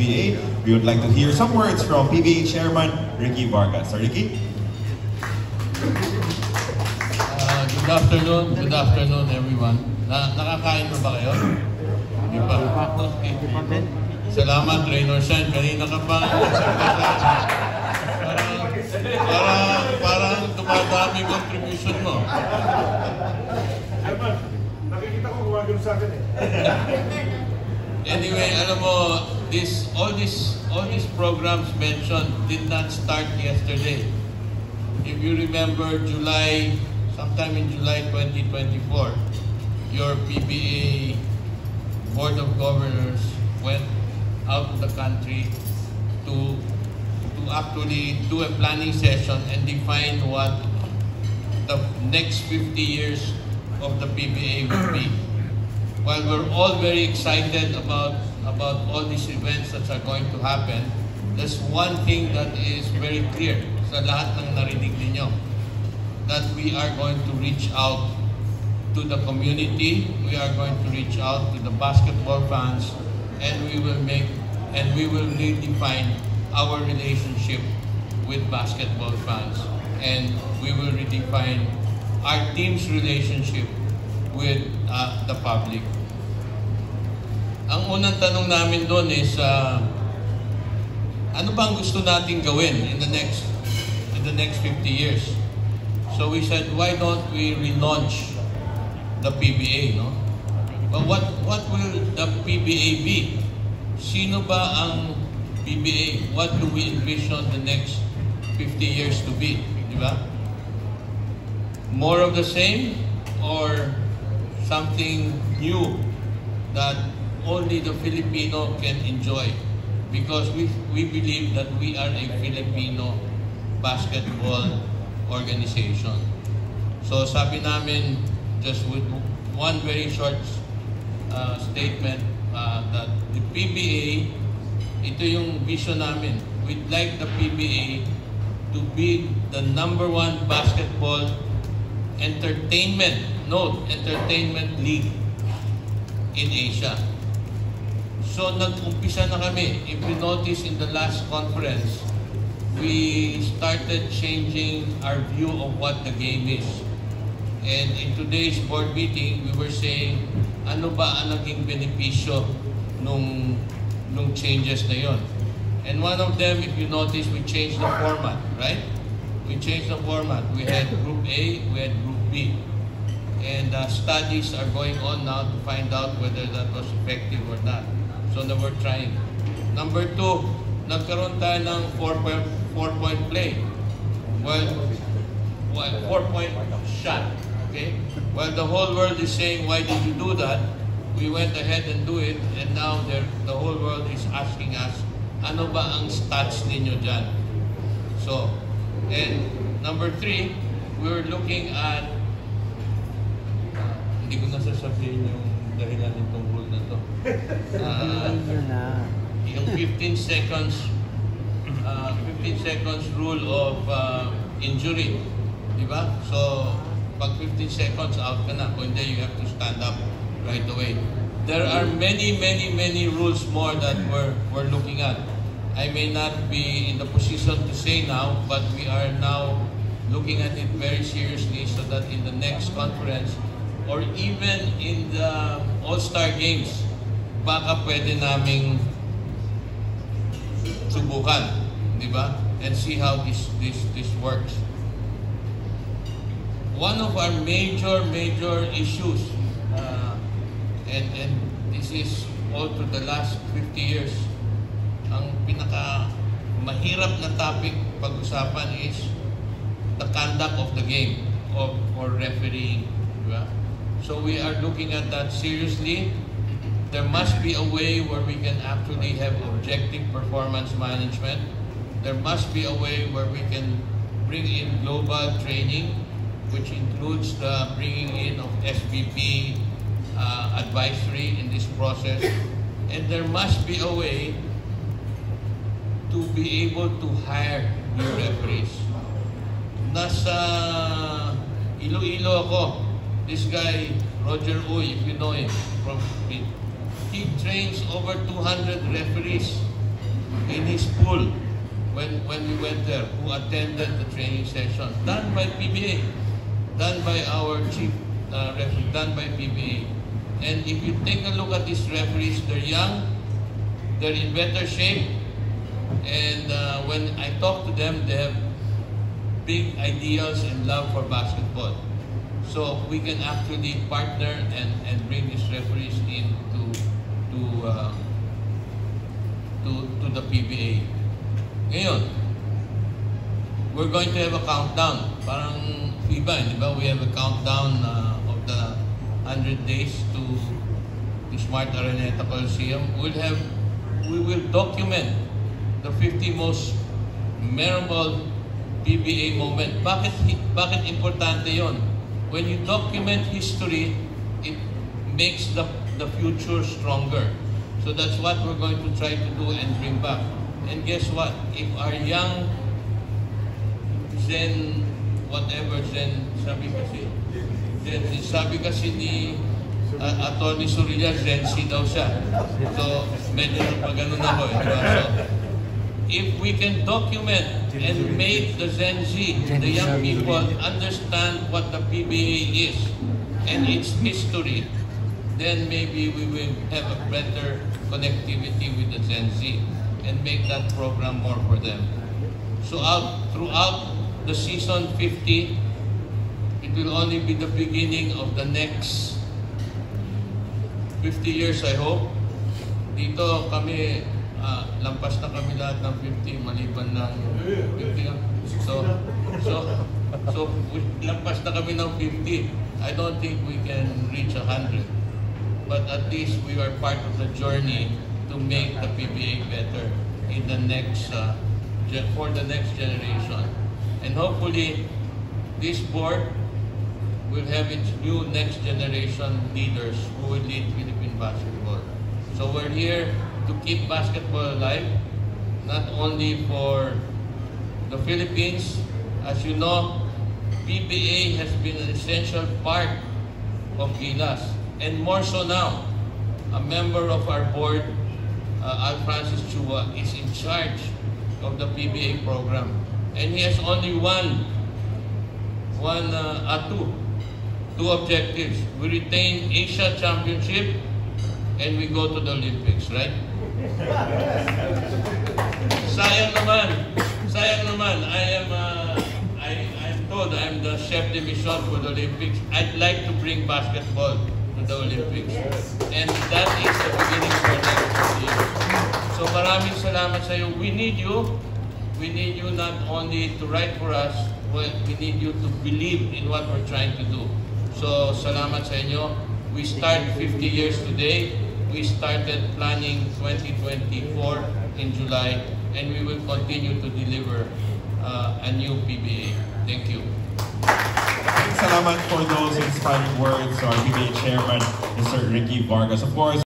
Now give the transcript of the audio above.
PBA. We would like to hear some words from PBA Chairman Ricky Vargas. So, Ricky? Good afternoon everyone. Nakakain mo ba kayo? Hindi pa. Okay. Salamat, Raynor Sen. Kanina ka pa. Parang tumadami contribution mo. Nakikita ko gumagano sa akin eh. Anyway, alam mo, all these programs mentioned did not start yesterday. If you remember sometime in July 2024, your PBA Board of Governors went out of the country to actually do a planning session and define what the next 50 years of the PBA will be. While we're all very excited about all these events that are going to happen, there's one thing that is very clear sa lahat ng narinig ninyo, that we are going to reach out to the community, we are going to reach out to the basketball fans, and we will redefine our relationship with basketball fans, and we will redefine our team's relationship with the public. Ang unang tanong namin doon is, ano bang gusto nating gawin in the next 50 years? So we said, why don't we relaunch the PBA, no? But what will the PBA be? Sino ba ang PBA? What do we envision the next 50 years to be? Di ba? More of the same or something new that only the Filipino can enjoy? Because we believe that we are a Filipino basketball organization. So sabi namin, just with one very short statement, that the PBA, ito yung vision namin. We'd like the PBA to be the #1 basketball entertainment league in Asia. So nag-umpisa na kami. If you notice in the last conference, we started changing our view of what the game is. And in today's board meeting, we were saying, ano ba ang naging benepisyo nung changes na yon? And one of them, if you notice, we changed the format, right? We changed the format. We had Group A, we had Group B. And studies are going on now to find out whether that was effective or not. So now we're trying. Number 2, nagkaroon tayo ng 4-point play. Well, 4-point shot. Okay? Well, the whole world is saying, why did you do that? We went ahead and do it, and now the whole world is asking us, ano ba ang stats ninyo dyan? So, and number 3, we're looking at, hindi ko nasasabihin yung dahilan nitong rule na to. Yung 15 seconds rule of injury. Diba? So, pag 15 seconds out ka na, kung hindi, you have to stand up right away. There are many rules more that we're looking at. I may not be in the position to say now, but we are now looking at it very seriously so that in the next conference or even in the All-Star Games, baka pwede naming subukan, di ba? And see how this works. One of our major issues, and this is all through the last 50 years, ang pinaka mahirap na topic pag-usapan is the conduct of the game or refereeing. Diba? So we are looking at that seriously. There must be a way where we can actually have objective performance management. There must be a way where we can bring in global training, which includes the bringing in of SBP advisory in this process. And there must be a way to be able to hire new referees. Nasa Iloilo ako. This guy, Roger Uy, if you know him, he trains over 200 referees his pool when we went there, who attended the training session, done by PBA, done by our chief referee, done by PBA. And if you take a look at these referees, they're young, they're in better shape, and when I talk to them, they have big ideals and love for basketball. So we can actually partner and bring these referees in to the PBA. Ngayon, we're going to have a countdown. Parang FIBA, di ba? We have a countdown of the 100 days to Smart Araneta Coliseum. We will document the 50 most memorable PBA moment. Bakit importante yon? When you document history, it makes the future stronger. So that's what we're going to try to do and bring back. And guess what? If our young Zen, whatever Zen, sabi kasi ni Atty. Surya, Zen Z daw siya. So, medyo napagano na ko. So, if we can document and make the Gen Z, the young people, understand what the PBA is and its history, then maybe we will have a better connectivity with the Gen Z and make that program more for them. So throughout the season 50, it will only be the beginning of the next 50 years, I hope. Dito kami, lampas na kami lahat ng 50, maliban ng 50. So lampas na kami ng 50. I don't think we can reach 100. But at least we are part of the journey to make the PBA better in the next, for the next generation. And hopefully, this board will have its new next generation leaders who will lead Philippine basketball. So we're here to keep basketball alive, not only for the Philippines. As you know, PBA has been an essential part of Gilas, and more so now. A member of our board, Al Francis Chua, is in charge of the PBA program, and he has only two objectives. We retain Asia Championship, and we go to the Olympics, right? Sayang naman. I'm told I'm the chef de mission for the Olympics. I'd like to bring basketball to the Olympics, and that is the beginning for next year. So maraming salamat sa iyo. We need you. We need you not only to write for us, but we need you to believe in what we're trying to do. So salamat sa inyo. We start 50 years today. We started planning 2024 in July, and we will continue to deliver a new PBA. Thank you. Salamat for those inspiring words to our PBA chairman, Mr. Ricky Vargas. Of course,